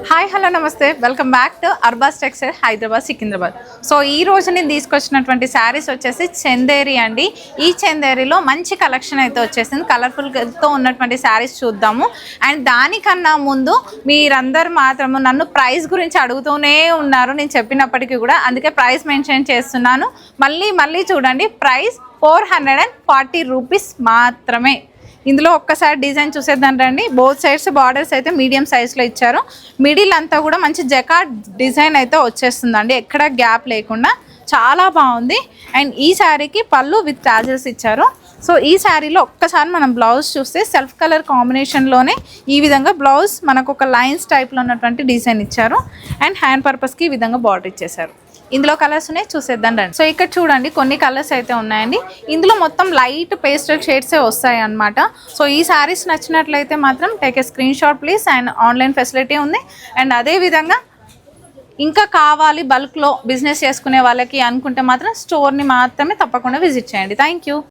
Hi hello నమస్తే welcome back to Arbaz textile Hyderabad Secunderabad. So ఈ రోజు నేను తీసుకొచ్చినటువంటి శారీస్ వచ్చేసి చందేరి అండి. ఈ చందేరిలో మంచి కలెక్షన్ అయితే వచ్చేసింది. కలర్ఫుల్తో ఉన్నటువంటి శారీస్ చూద్దాము. అండ్ దానికన్నా ముందు మీరందరూ మాత్రము నన్ను ప్రైస్ గురించి అడుగుతూనే ఉన్నారు నేను చెప్పినప్పటికీ కూడా, అందుకే ప్రైస్ మెన్షన్ చేస్తున్నాను. మళ్ళీ చూడండి, ప్రైస్ 440 రూపీస్ మాత్రమే. ఇందులో ఒక్కసారి డిజైన్ చూసేద్దాం రండి. బోత్ సైడ్స్ బార్డర్స్ అయితే మీడియం సైజ్లో ఇచ్చారు. మిడిల్ అంతా కూడా మంచి జకార్డ్ డిజైన్ అయితే వచ్చేస్తుందండి, ఎక్కడ గ్యాప్ లేకుండా చాలా బాగుంది. అండ్ ఈ శారీకి పళ్ళు విత్ టాజల్స్ ఇచ్చారు. సో ఈ శారీలో ఒక్కసారి మనం బ్లౌజ్ చూస్తే సెల్ఫ్ కలర్ కాంబినేషన్లోనే ఈ విధంగా బ్లౌజ్ మనకు ఒక లైన్స్ టైప్లో ఉన్నటువంటి డిజైన్ ఇచ్చారు. అండ్ హ్యాండ్ పర్పస్కి ఈ విధంగా బార్డర్ ఇచ్చేసారు. ఇందులో కలర్స్ ఉన్నాయి, చూసేద్దాం రండి. సో ఇక్కడ చూడండి కొన్ని కలర్స్ అయితే ఉన్నాయండి. ఇందులో మొత్తం లైట్ పేస్టల్ షేడ్సే వస్తాయి అన్నమాట. సో ఈ శారీస్ నచ్చినట్లయితే మాత్రం take a screen shot please. And online facility ఉంది. అండ్ అదేవిధంగా ఇంకా కావాలి బల్క్లో బిజినెస్ చేసుకునే వాళ్ళకి అనుకుంటే మాత్రం స్టోర్ని మాత్రమే తప్పకుండా విజిట్ చేయండి. Thank you.